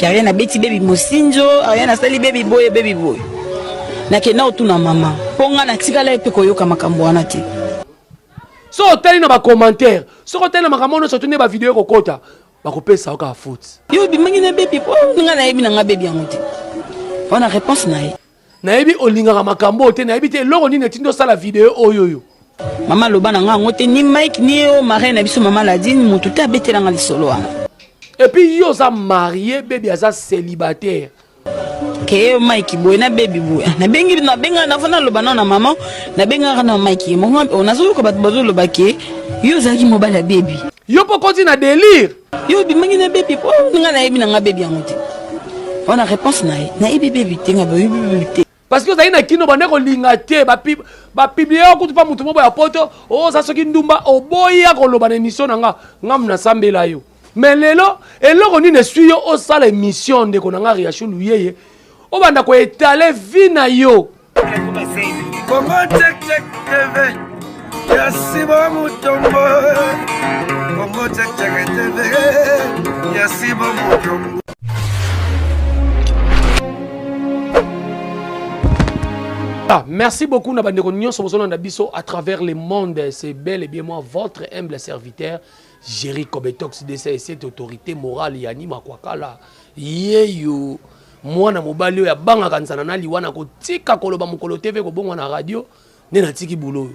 Car na beti baby mosinjo, ayana sali baby boy. Na ke na otuna mama. Ponga na tikala epe koyoka makambo wana te. So otali na ba commentaire, so otali na makambo no sotune ba vidéo kokota, ba kopesa oka faute. Yo bimangi na baby po nga na yebi na nga baby yango te. Ona réponse na ye. Na yebi olinga makambo te, na yebi te loko ni netindo sala vidéo oyoyo. Mama loba na nga ngote ni Mike ni o marraine na biso mama Ladine mutu ta betela nga lisolo wana. Et puis yo za marié baby aza célibataire. Ke Mike boy na baby boy. Na benga na fana loba na mama na benga na Mike mo on azo ko bat bazo loba ke yo za ki mobile baby. Yo po konti na délire. Yo bimangi na baby po nga na yebi na nga baby yango te. On a réponse na ye. Na yebi baby te nga baby te. Parce que vous na kino bande ko linga te ba publier ko tu pa mutu mo ya poto o za soki ndumba o boya ko loba na émission nga ngam na sambela yo. Mais lelo eloko ni ne suyo o sala émission de ko nga Riachu Luyeye o banda ko étaler vina yo. Congo check TV Yasiba Mutombo Congo check TV Yasiba Mutombo. Ah, merci beaucoup Nabandeko Nyon Sobosono Nabiso à travers le monde. C'est bel et bien moi, votre humble serviteur, Jerry Kobetox, de cette autorité morale, Yani Makwakala. Yeyo, moi na mobali ya banga kansana na liwana ko tika koloba mukolo TV ko bongo na radio, ne na tiki boulot.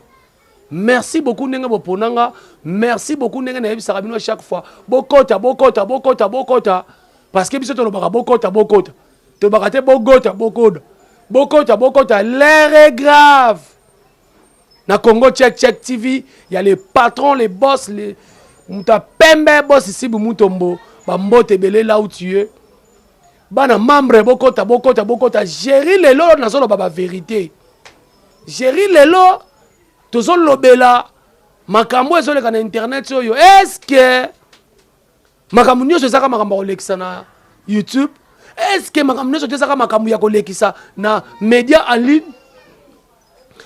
Merci beaucoup Nenga Boponanga, merci beaucoup Nenga na yebisa bino chaque fois. Bokota. Parce que biso to lobaka bokota. To bakate bokota. Bokota, l'air est grave. Na Congo Check TV, il y a les patrons, les boss, les muta pembe boss ici Mutombo, bambote belé là où tu es. Bana membre bokota, gérer les lots na solo baba vérité. Gérer les lots to zone lobela makambo ezole kana internet so yo. Est-ce que makambo nyo so saka makambo Alexa na YouTube? Est-ce que makambo so saka makambo ya kolekisa na média en ligne?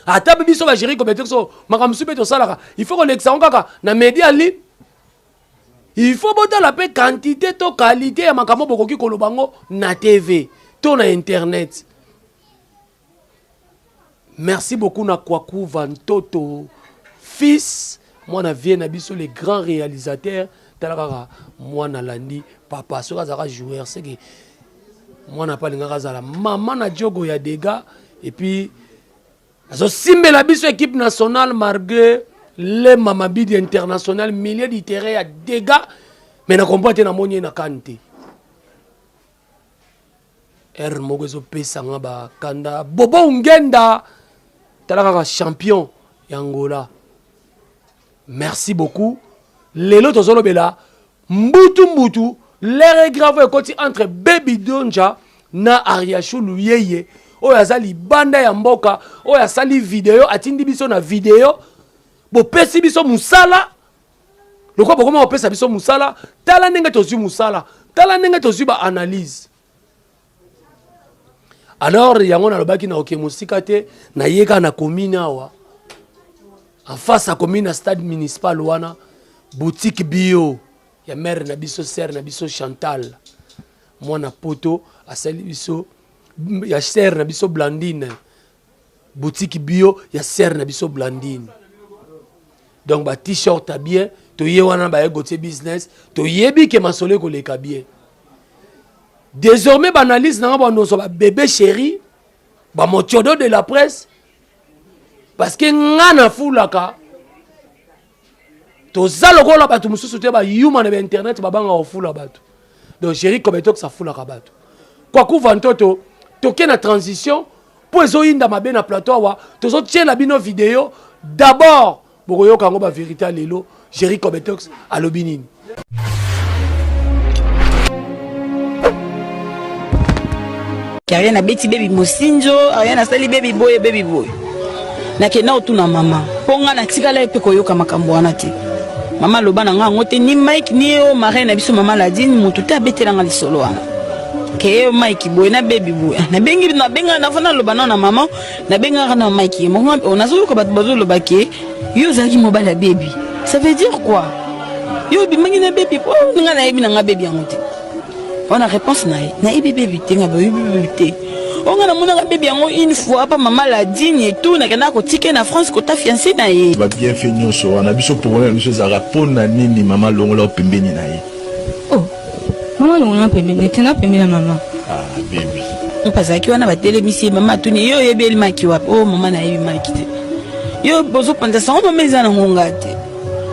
Ata biso ba gérer comme so makambo super to salaka. Il faut kolekisa kaka na média en ligne. Il faut boter la paix quantité to qualité ya makambo bokoki kolobango na TV, to na internet. Merci beaucoup na Kwaku Vantoto fils, moi na vie na biso les grands réalisateurs, talaka moi na Landi papa so azara joueur c'est que moi na pas linga zala maman na Diogo ya dégâts et puis azo simbe la biso équipe nationale malgré les mamabidi international milieu du terrain ya dégâts mais na comporter na monye na kante mogozo pesa ngaba kanda bobo ngenda talaka champion Angola. Merci beaucoup. Lelo tozolo bela mbutu l'air est grave côté entre Baby Donja na Riachu Luyeye o yazali banda ya mboka o ya sali vidéo atindi biso na vidéo bo pesi biso musala lokwa bokoma opesa biso musala tala ndenge tozu musala tala ndenge tozu ba analyse. Alors yango na lobaki na okemusika te na yeka na commune awa en face à commune stade municipal wana boutique bio ya mère na biso sœur na biso Chantal mwana poto asali biso ya sœur na biso Blandine boutique bio ya sœur na biso Blandine donc ba t-shirt bien to ye wana ba gote business to yebi ke masole ko leka bien. Désormais, banalise n'a pas nos bébé chéri, ba motiodo de la presse, parce que ngana foulaka, to zaloko la batu mususu te ba human na internet ba banga ofula batu. Donc chéri comme to que ça foulaka batu. Kwa ku vantoto, to ke na transition, pour ezo inda mabe na plateau wa, to zo tient la bino vidéo, d'abord, bokoyo kango ba vérité lelo, chéri comme to à l'obinine. Car na beti baby mosinjo, ayana sali baby boy. Na ke na otuna mama. Ponga na tikala epe koyoka makambo wana te. Mama loba na nga ngote ni Mike ni o marraine na biso mama Ladine mutu ta betela nga lisolo wana. Ke Mike boy na baby boy. Na benga na fana loba na mama, na benga na Mike mo on azo ko bat bazo loba ke yo zaki mobile baby. Ça veut dire quoi? Yo bimangi na baby po nga na yebi na nga baby yango te. On a réponse na bébé te nga bébé te. On a mon bébé une fois pas maman la digne et tout na kana ko ticket na France ko ta fiancé na ye. Ba bien fait nyoso on a biso pour une chose à répondre na nini maman longola pembeni na ye. Oh. Maman longola pembeni te na pembeni maman. Ah bébé. On passe à qui on a battu monsieur maman tuni yo yebe el maki wa. Oh maman na yebi maki te. Yo bozo panda sa on meza na ngonga te.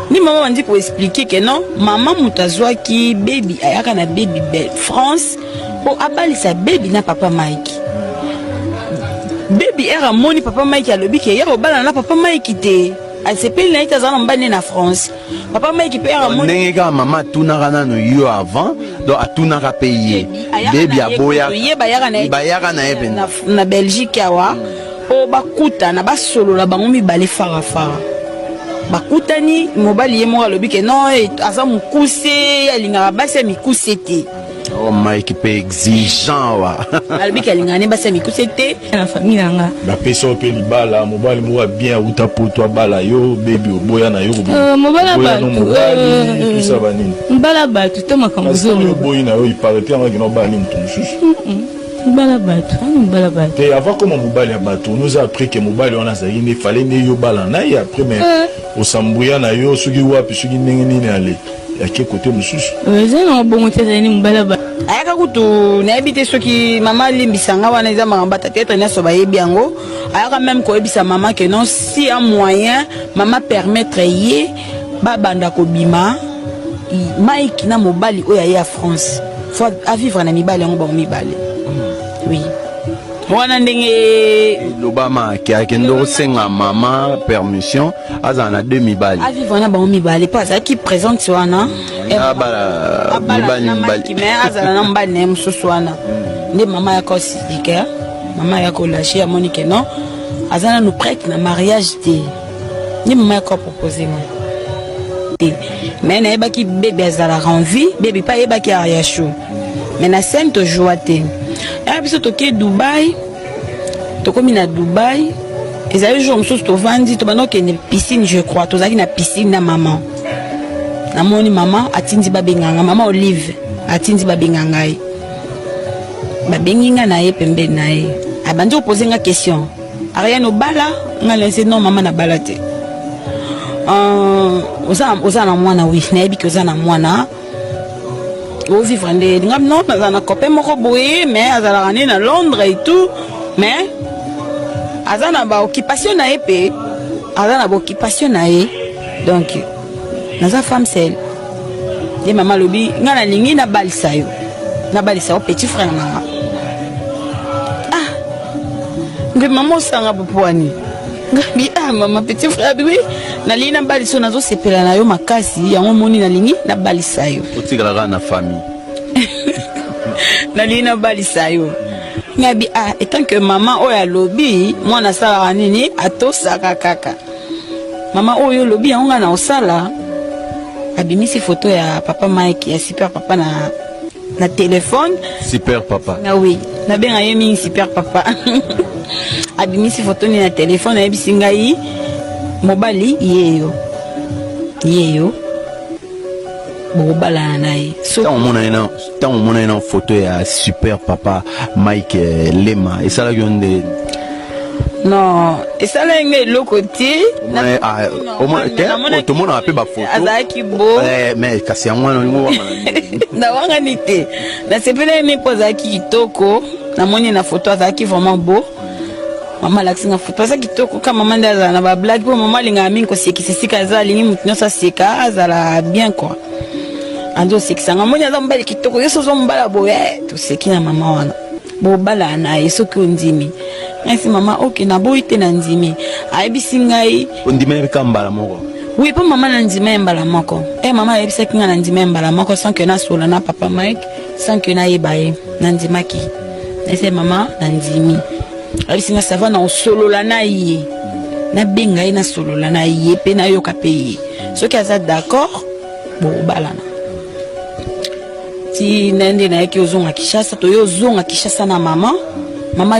Ni maman m'a dit pour expliquer que non, maman mutazwa ki baby ayaka na baby belle France pour abali sa baby na papa Mike. Baby era moni papa Mike a lobi ke ya obala na papa Mike te. Elle s'appelle na ita zana mbane na France. Papa Mike pe era moni. Nenga maman tunaka na no yo avant donc a tunaka payer. Baby aboya. Bayaka na eben na Belgique awa. O bakuta na basolo la bango mibale fara fara. Bakutani mobali ye moko alobi ke non aza mokuse alingaka basi ya mikuse te. Oh Mike pe exigeant wa. Alobi ke alingaka ne basi ya mikuse te Na famille nanga. Ba peso pe libala mobali mo bien uta poto bala yo baby oboya na yo. Mobala ba. Tout ça va nini. Mbala ba tout ma kambuzo. Yo boyi na yo il paraît que no ba ni mtumshushi. Mbala ba tout. Et avant comment mobali ya bato nous a appris que mobali on a ça il fallait ne yo bala na et après mais au sambouya na yo sugi wapi sugi ndenge nini ale ya ke côté mususu zena bongo te zeni mbala ba ayaka kutu na ebite soki mama limbisanga wana eza makamba peut-être na so bayebi yango ayaka même ko ebisa maman que non si un moyen maman permettre ye ba banda ko bima Mike na mobali oya ya France faut à vivre na mibali yango ba mibali oui wana ndenge lobama ki akendo senga mama permission azana demi bali a vivre na ba mibali pas ça qui présente wana abala mibali mais azana na mbali na mususu wana nde mama ya ko sika mama ya ko lâcher à Monique non azana nous prête na mariage te ni mama ya ko proposer moi mais na yeba ki bébé azala envie bébé pas yeba ki a chaud mais na scène to joie te et puis toke Dubaï tokomi na Dubaï et ça jour mosusu tovandi tobanda okende piscine je crois tozalaki na piscine na maman namoni maman atindi babenganga maman Olive atindi babenganga ngai babengi nga na ye pembeni na ye abandi opose nga question Ariane obala nga lense non maman na bala te oza na mwana oui nayebi ke oza na mwana au vivre nde ngam non naza na copain moko boye mais azalaka nde na Londres et tout mais aza na ba occupation na ye pe aza na ba occupation na ye donc naza femme seule ye mama lobi nga na lingi na balisa yo petit frère nanga ah nge mama osanga popwani ngabi ah mama petit frère bibi nalingi na balisa nazo sepela na yo makasi yango moni nalingi na balisa yo otikalaka na famille nalingi na balisa yo ngabi ah etant que maman oyo alobi mwana asalaka nini atosaka kaka mama oyo lobi yango nga na osala abimisi photo ya papa Mike ya super papa na téléphone super papa ah oui nabenga ye mingi super papa abimisi photo ni na téléphone ayebisi ngai mobali yeyo bobala na ye tant on a une photo ya super papa Mike Lema et ça là yonde non et ça là ngelo côté au moins tout le monde a peu ba photo azaki bo mais kasi yango ngo na wanga nite na sepele ni pozaki kitoko na moni na photo azaki vraiment beau mama laksinga photo azaki kitoko kama mama ndaza na ba blague po mama linga mingi ko sekisa sika za lingi mutino sa seka azala bien quoi ando sekisanga moni aza mbali kitoko yeso zo mbala boye to sekina mama wana bo bala na yeso ki ondimi ainsi mama ok na boite na ndimi ayebisi ngai ondimi ka mbala moko oui po mama na ndimi mbala moko mama ayebisa kinga na ndimi mbala moko sans que na sola na papa Mike sans que na yebaye na ndimaki ainsi mama na ndimi ayebisi nga ça va na solola na ye na benga ye na solola na ye pe na yoka pe ye soki aza d'accord bo balana ti nende na yaki ozonga Kishasa to yo zonga Kishasa na mama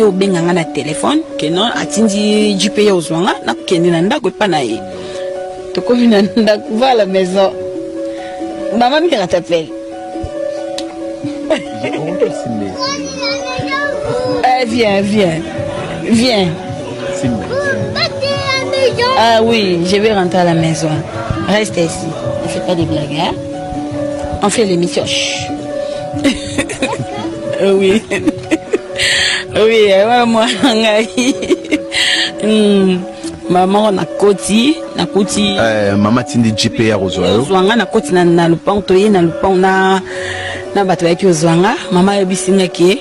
yo benga nga na téléphone que non atindi jipe yo zonga na kende na ndako pa na ye to komi na ndako va la maison maman mi t'appelle Viens, viens. Viens. Ah oui, je vais rentrer à la maison. Reste ici. Ne fais pas des blagues, hein? On fait l'émission. Oui. Oui, moi, maman na koti mama tindi GPR ozwa zwanga na koti na lupang toye na lupang na bato yaki ozwanga mama yobisinga ke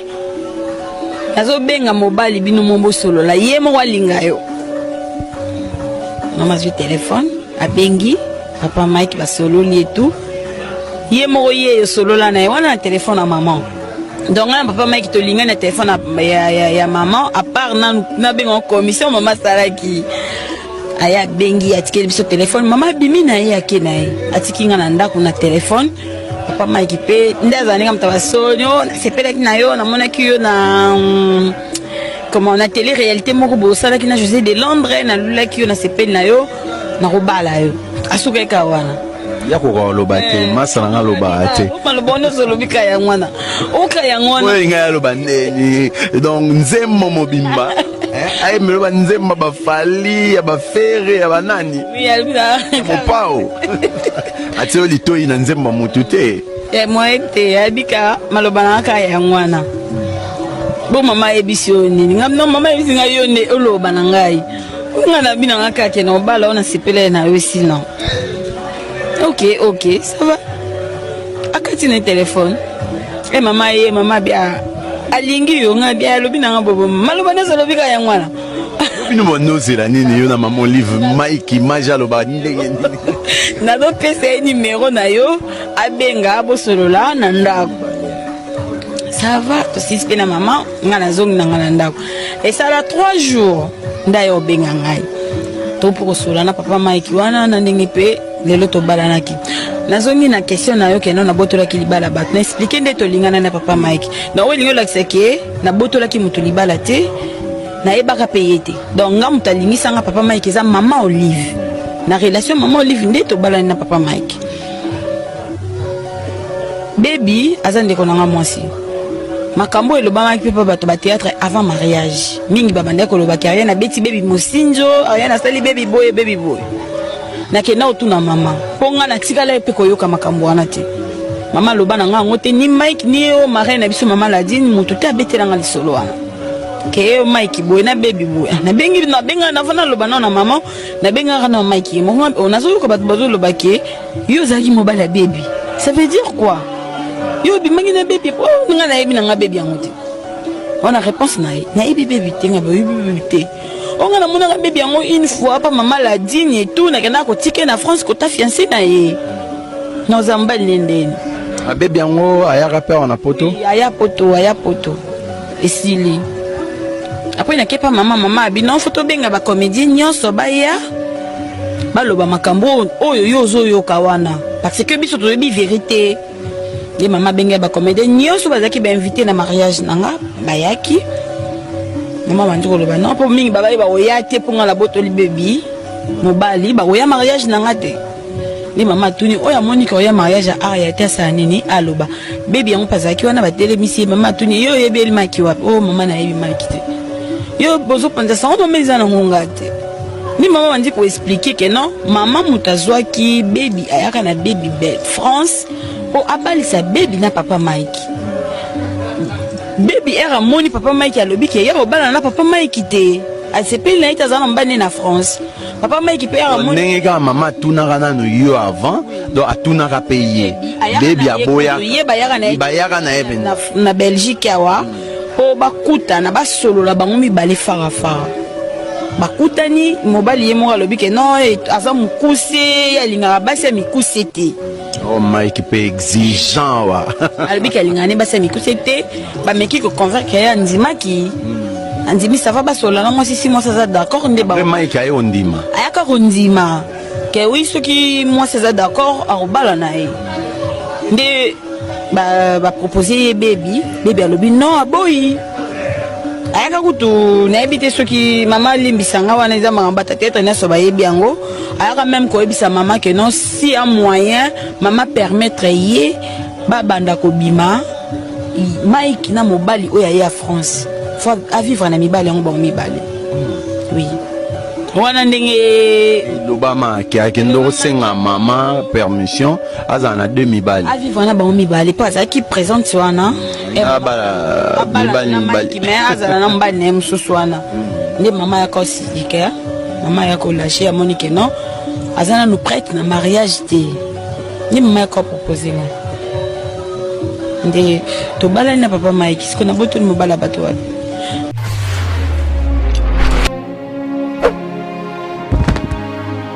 nazo benga mobali bino mombo solo la ye mo walinga yo mama zwi téléphone abengi papa Mike ba solo li et tout ye mo ye solo la na wana téléphone à maman. Donc papa Mike to linga na téléphone ya maman à part na benga commission maman salaki aya bengi atiki biso téléphone maman bimi na ye akena atiki nga na ndako na téléphone papa Mike pe ndaza ninga mtaba sonyo sepelaki na yo na monaki yo na comment on a télé réalité moko bo sala ki na José de Londres na lulaki yo na sepel na yo na robala yo asuka wana ya ko loba te masala nga loba te malobono zolobika ya ngwana oka ya ngwana we nga loba neni donc nzemmo mobimba ay meloba nzemma ba fali ya ba fere ya banani oui albira mopao atio litoi na nzemma mutu te moete abika malobana ka ya ngwana bo mama ebisio nini ngam no mama ebisinga yo ne oloba na ngai ngana bina ngaka ke no bala ona sipele na yo sino. Ok, ça va. Akati na téléphone. Maman bien. Alingi yo nga bien lobi na bobo. Maloba na zolobi ka ya ngwana. Bino monozela nini yo na maman livre Mike Majalo ba ndenge ndenge. Na do pesa numéro na yo abenga bo solola na ndako. Ça va, to sispe na maman ngana zongi na ngana ndako. Et ça a 3 jours ndayo benga ngai. To pour solola na papa Mike wana na ndenge pe lelo to balanaki nazongi na question na yo ke na botola ki libala bat na expliquer nde to lingana na papa Mike na olingo la seke na botola ki mutu libala te na ebaka payete donc nga mutalingi sanga papa Mike za mama Olive na relation mama Olive nde to balana na papa Mike baby azande ko nga mwasi makambo elobama ki papa bato ba théâtre avant mariage mingi babanda ko loba carrière na beti baby mosinjo aya na sali baby boy na kena otuna mama ponga na tikala pe koyoka makambo wana te mama loba na nga ngote ni Mike ni o marraine na biso mama ladine mutu ta betela nga lisolo wana ke o Mike boy na baby boy na bengi na benga na vana loba na mama na benga na Mike mo onazo ko bato bazo loba ke yo zaki mobile baby ça veut dire quoi yo bi mangi na baby oh nga na yebi na nga baby yango te on a réponse na yebi baby te nga baby te on a mon bébé une fois pas maman la digne et tout na kana ko ticket na France ko ta fiancé na ye nos amba lendeni a bébé yango aya rappeur on a poto aya poto esili après na kepa maman abino photo benga ba comédien nyonso baya baloba makambo oyo yozo yo kawana parce que biso to bi vérité les maman benga ba comédien nyonso bazaki ba invité na mariage nanga bayaki maman bandiko loba non pour mingi baba ba oyate ponga la botoli baby mobali ba oya mariage nanga te ni mama tuni oya monika oya mariage a ya te sa nini aloba baby yango pazaki wana ba telemisi mama tuni yo yebeli maki wapi oh mama na yebi maki te yo bozo panza sa on meza na ngonga te ni mama bandiko expliquer que non mama mutazwaki baby ayaka na baby belle France o abalisa baby na papa Mike baby era moni papa Mike alobi ke ya obala na papa Mike te asepeli na ita zana mbane na France papa Mike pe era moni ndenge ka mama tunaka nanu yo avant donc atunaka payer baby aboya bayaka na eben na Belgique awa po bakuta na basolola bango mibale fara bakutani mobali ye moko alobi ke non aza mokuse alingaka basi ya mikuse te oh Mike pe exigeant wa alobi ke alingaka ne basi ya mikuse te bameki koconvaincre ye andimaki andimi sava basolola na mwasi 6 mois aza d'accord nde Mike aye ondima ayaka kondima ke wi soki mwasi aza d'accord akobala na ye nde bapropose ye baby alobi non aboyi ayaka kutu nayebi te soki mama limbisanga wana eza makambo peut-être nyonso bayebi yango ayaka même koyebisa mama que non si un moyen mama permettre ye babanda kobima Mike na mobali oya ya France faut à vivre na mibali yango ba mibali oui wana ndenge lobama ki akendo senga mama permission azana 2 mibali à vivre na ba mibali pas à qui présente wana mibali mais azana na mbali na msusu wana ndi mama ya ko sidika mama ya ko lâcher à Monique non azana nous prête na mariage te ni mama ya ko proposer moi nde to bala na papa Mike siko na boto ni mobala bato wa.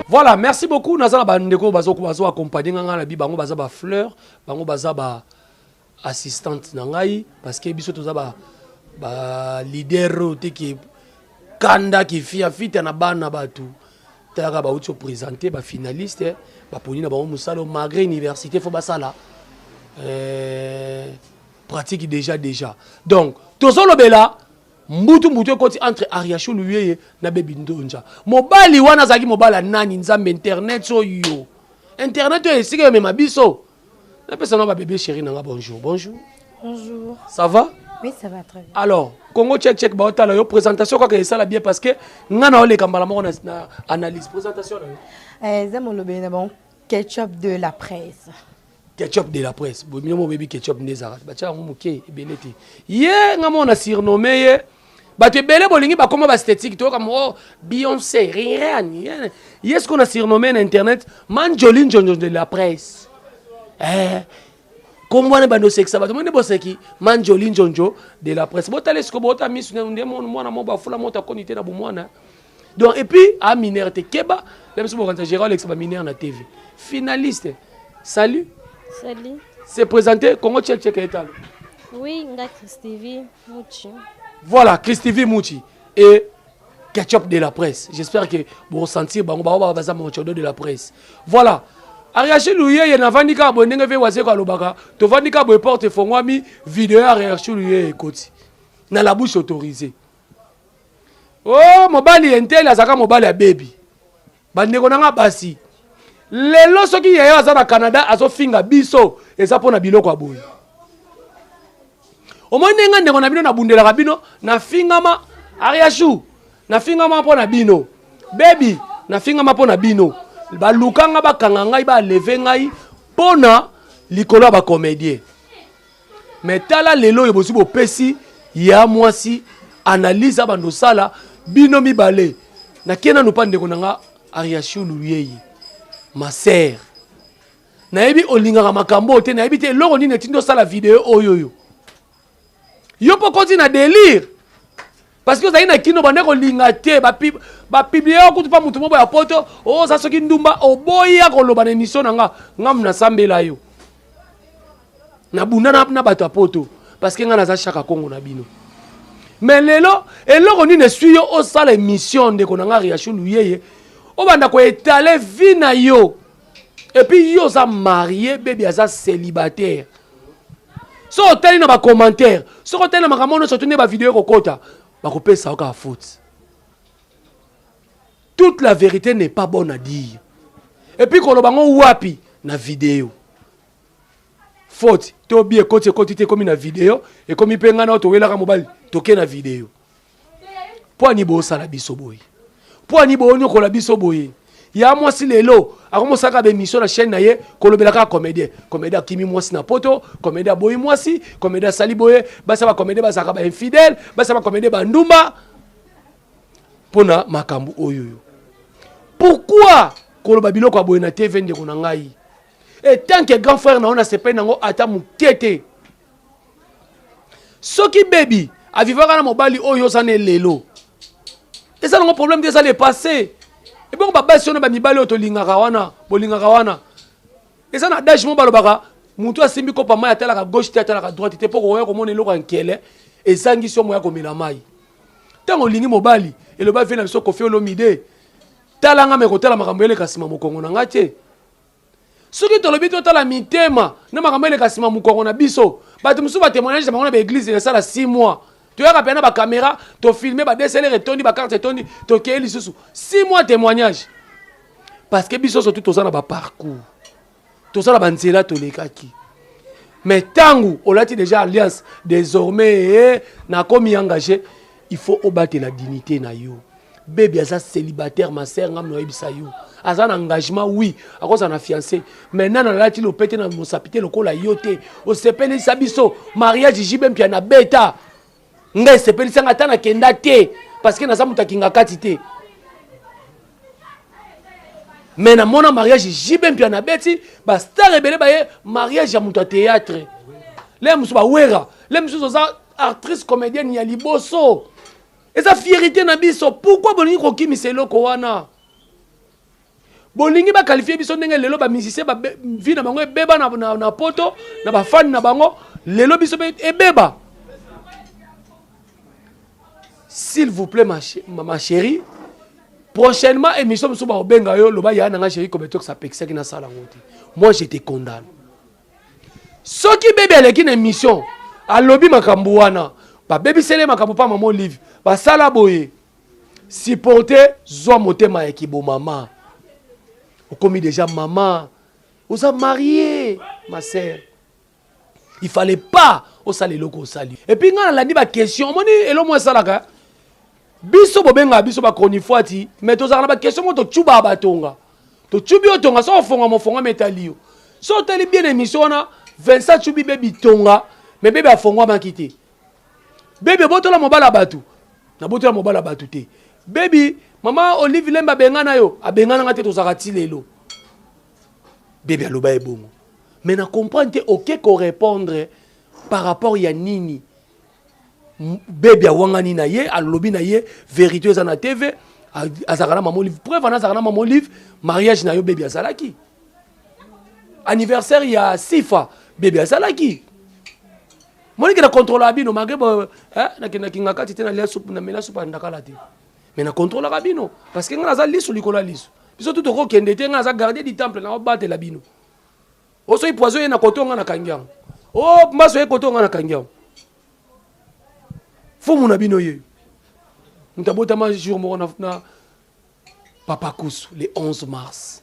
Voilà, merci beaucoup. Nazana bandeko bazo accompagner nga na bi bango baza ba fleur, bango baza ba assistante na ngai parce que biso toza ba leader te ki kanda ki fia fita na bana batu. Tala ba uti présenter ba finaliste, ba poni na bango musalo malgré université faut ba sala. Pratique déjà. Donc, tozo lobela mbutu koti entre Ariachou Luyeye na Baby Ndonja. Mobali wana zaki mobala nani nzambe internet so yo. Internet yo esike me mabiso. Na pesa no ba bébé chéri nanga bonjour. Bonjour. Bonjour. Ça va? Oui, ça va très bien. Alors, Congo check ba otala yo présentation quoi que ça la bien parce que ngana ole kambala mo na analyse présentation na. Zamo lobena bon ketchup de la presse. Ketchup de la presse. Bon, mon bébé ketchup nezara. Ba tia ngomuke ebelete. Ye ngamo na surnommé ye. Ba te belé bolingi ba comment ba esthétique to comme oh Beyoncé, Rihanna. Yes qu'on a surnommé na internet Manjolin Jonjo de la presse. Comme on ba no sexe ba to monde boseki Manjolin Jonjo de la presse. Botale sko bota miss ndé mona mo ba fula mota konité na bomwana. Donc et puis a mineur te keba, même si bon Gérald Alex ba mineur na TV. Finaliste. Salut. Salut. C'est présenté Congo check étal. Oui, nga Christivi Mouchi. Voilà, Christivi Mouchi et ketchup de la presse. J'espère que vous ressentez bango baza monchodo de la presse. Voilà. Ariachi Luye ye na vandika bo ndenge ve wase ko lobaka. To vandika bo porte fongwami vidéo Ariachi Luye ekoti. Na la bouche autorisée. Oh, mobali entel azaka mobali ya baby. Bandeko nanga basi. Lelo soki yaya aza na Canada azo finga biso eza pona biloko aboyi. Omone nga ndeko na bino na bundela bino na fingama Ariachou na fingama pona bino. Baby na fingama pona bino. Ba lukanga ba kanga ngai ba lever ngai pona likolo ba comédien. Mais tala lelo yo bosi bo pesi ya mwasi analyse abando sala bino mibale. Na kena no pande konanga Ariachou Luyeye. Ma sœur. Naebi olinga makambo te naebi te loko ni netindo sala vidéo oyoyo. Yo po konti na délire. Parce que vous avez na kino bande ko linga te ba publier ko tu pa mutu mo ya poto o sa soki ndumba o boya ko loba na émission nga ngam na sambela yo. Na bunda na bato a poto parce que nga na za chaka Kongo na bino. Mais lelo eloko ni ne suyo o sala émission de konanga Ariachou Luyeye. O banda ko étaler vie na yo. Et puis yo sa marié bébé aza célibataire. So otali na ba commentaire, so otali na makamono so tourner ba vidéo ko kota, ba ko pesa ka faute. Toute la vérité n'est pas bonne à dire. Et puis ko lo bango wapi na vidéo. Faute, to bien côté te comme na vidéo et comme ipenga na to wela ka mobile, toke na vidéo. Po ni bo sala biso boy. Po ni bo onyo ko la biso boy. Ya mwasi lelo akomosaka be mission na chaîne na ye kolobelaka comédien kimi mwasi na poto comédien boyi mwasi comédien sali boye basa ba comédien basaka ba infidèle basa ba comédien bandumba pona makambu oyoyo. Pourquoi koloba biloko aboye na TV ndeko na ngai et tant que grand frère na ona sepe nango ata mukete soki baby avivaka na mobali oyo sana lelo eza nango problème de ça le passé. Et bon, baba, si on a mis balé au lingarawana, bolingarawana. Et ça n'a d'âge mon balobaka. Moutou a simbi kopa maya tala ka gauche tala ka droite. T'es pas qu'on comment on est loin kele. Et ça ngi sur moi comme la maille. Tant on lingi mobali et le bas vient sur kofi olomide. Tala nga me kotala makambele kasima mukongo na ngate. Soki to lobito tala mitema na makambele kasima mukongo na biso. Ba tu musu ba témoignage ba on a église na sala 6 mois. Tu as rappelé ba caméra, tu filmé ba DSLR retondi ba carte retondi, tu kéli susu. 6 mois témoignage. Parce que biso surtout to ça na ba parcours. To ça na ba nzela to lekaki. Mais tango, on a déjà alliance. Désormais, na komi engagé, il faut obattre la dignité na yo. Bébé asa célibataire, ma sœur, ngam no ebisa yo. Asa un engagement, oui, à cause on a fiancé. Maintenant, on a dit le pété dans mon sapité, le kola yote. On s'appelle Sabiso, mariage, jibem piana beta. Nga s'appelle Sangata na kenda te. Parce que na sa muta kinga katite. Mais na mon mariage, jibem piana beti, ba star rebelle ba mariage à muta théâtre. Les musu ba wera, les musu ça actrice comédienne ya liboso. Et sa fierté na biso, pourquoi bolingi koki miselo ko wana? Bolingi ba qualifier biso ndenge lelo ba musicien ba vie na bango ebeba na poto, na ba fan na bango, lelo biso ebeba. S'il vous plaît ma chérie, prochainement émission musu ba obenga yo loba ya na nga chérie ko beto sa pekisa ki na sala ngoti. Moi je te condamne. Soki bébé aleki na émission, a lobby makambo wana. Ba baby sele makambo pa maman livre ba sala boye supporter zo motema ya kibo mama o komi déjà maman vous a marié ma sœur il fallait pas au sali loko sali et puis ngana la di ba question moni elo mo salaka biso bobenga biso ba kronifwati mais to zana ba question mo to chuba ba tonga to chubi otonga so fonga mo fonga metalio so tali bien émission na 27 chubi baby tonga mais bébé a fonga makité. Baby, botola mobala batu. Na botola mobala batu te. Baby, maman Olive Lemba bengana yo. A bengana ngate to zakati lelo. Baby aloba e bongo. Mais na comprendre te ok ko répondre par rapport ya nini. Baby a wangani na ye, a lobi na ye, vérité za na TV, a zakana maman Olive. Preuve na zakana maman Olive, mariage na yo baby a salaki. Anniversaire ya Sifa, baby a salaki. Moi qui na contrôle abino magebo na kinga kati tena lia soupe na mela soupe ndakala te mais na contrôle abino parce que ngana za lisu likola lisu biso tout ko kende te ngana za garder du temple na obate labino o so poison na kotonga na kangiang o maso e kotonga na kangiang fumu na bino ye mutabota ma jour mo na papa Kousu le 11 mars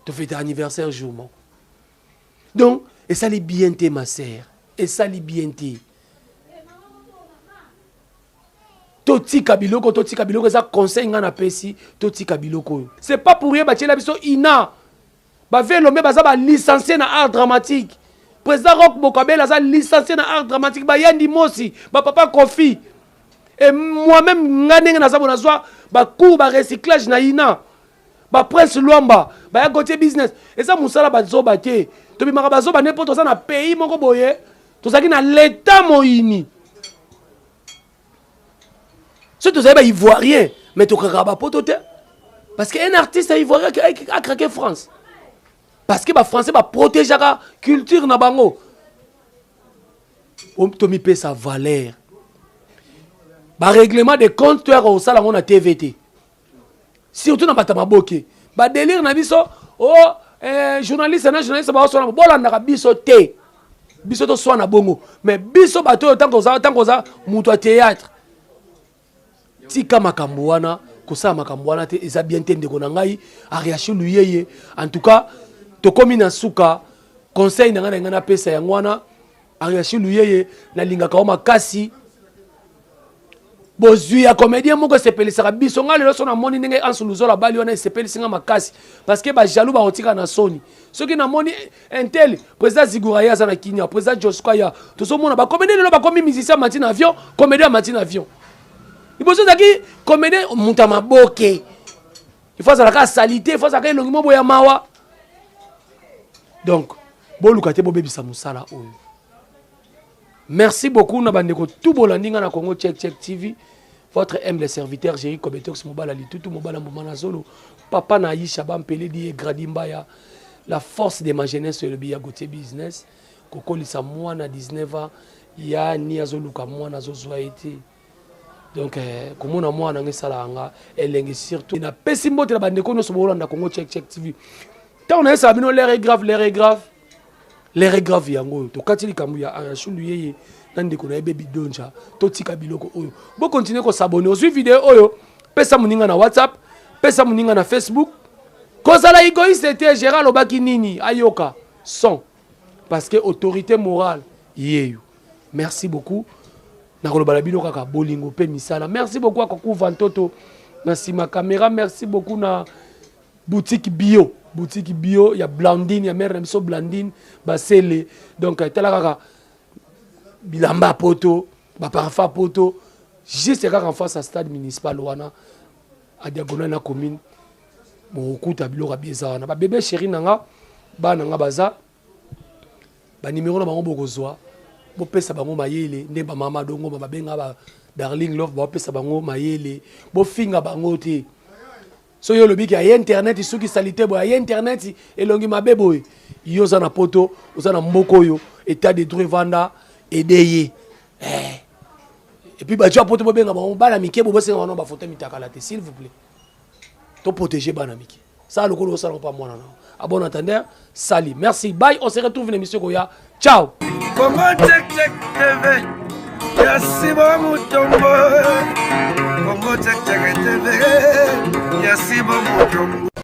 te fête anniversaire jour mo donc et ça les bien té ma sœur. Et ça li bien te. Toti kabiloko, ça conseil ngana pesi, toti kabiloko. C'est pas pour rien bachela biso ina. Ba velo me baza ba licencié na art dramatique. Président Rock Bokabel a licencié na art dramatique ba Yandi Mosi, ba papa Kofi. Et moi-même ngane na sabo na soa ba cours ba recyclage na ina. Ba Prince Luamba, ba ya côté business. Et ça musala ba zo ba te. To bi maka zo ba n'importe ça na pays moko boye. Tout ça qui na l'état moini. Ce tout ça est ivoirien, mais tu crées pas tout. Parce qu'un artiste ivoirien a craqué France. Parce que les Français va protéger la culture na bango. Tu mi paie sa valeur. Le règlement des comptes au salon na TVT. Surtout na batama boké. Ba délire na biso journaliste ba so na bolanda biso te. Biso to soa na bongo mais biso bato tant koza muto a théâtre tika makambo wana kosa makambo wana te eza bien tende ko na ngai ariashi luyeye en tout cas to komi na suka conseil na ngana ngana pesa ya ngwana ariashi luyeye na linga ka makasi bozui ya comédien moko sepelisaka biso nga lelo so na moni ndenge ansuluzo la bali wana sepelisinga makasi parce que ba jaloux ba otika na soni soki na moni intel président Ziguraya za na Kinya président Joskoya to so mona ba comédien lelo ba komi musicien matin avion comédien matin avion iboso zaki comédien muta maboke il faut ça la salité il faut ça ka elongimo boya mawa donc boluka te bobebisa musala oyo. Merci beaucoup na bandeko tout bolandinga na Congo Check TV. Votre humble serviteur Jerry Kobetox Mobala Litutu Mobala Momana Zolo Papa na Aisha Bampele di Gradimbaya la force de ma jeunesse le biya gote business Koko lisa mwana 19 ans ya ni azoluka mwana zozwa été donc komona mwana ngesala nga elenge surtout na pesi mbote na bandeko no so bolanda Congo Check TV. Ta on a ça bino l'air est grave l'air est grave yango to katili kambu ya shulu yeye nandi ko na baby donja to tika biloko oyo bo continuer ko s'abonner au vidéo oyo pesa muninga na WhatsApp pesa muninga na Facebook kozala egoïste te Gérald Obaki nini ayoka son parce que autorité morale yeyo. Merci beaucoup. Nakoloba bino kaka bolingo pe misala. Merci beaucoup à Kokou Vantoto. Merci ma caméra, merci beaucoup na boutique bio. Boutique bio, il y a Blandine, il y a mère Remso Blandine, Basele. Donc tela kaka bilamba poto, ba parfum poto. Juste kaka en face à stade municipal wana à diagonale na commune. Bon okuta biloko bieza wana. Ba bébé chéri nanga, ba nanga baza. Ba numéro na bango bokozwa. Bo pesa bango mayele, nde ba mama dongo ba benga ba darling love ba pesa bango mayele. Bo finga bango te. So yo lobi ki a internet isuki salite bo a internet elongi mabe boy. Yo za na poto, oza na mboko yo, état de droit vanda edeye. Et puis ba tu poto bo benga bango bana mike bo bosenga wana ba photo mitakala te s'il vous plaît. To protéger bana mike. Ça le kolo ça pas moi non. À bon entendeur, salut. Merci. Bye, on se retrouve dans l'émission Goya. Ciao. Congo Check Check TV. Yasibo Mutombo. Congo Check Check TV. Yasibo Mutombo.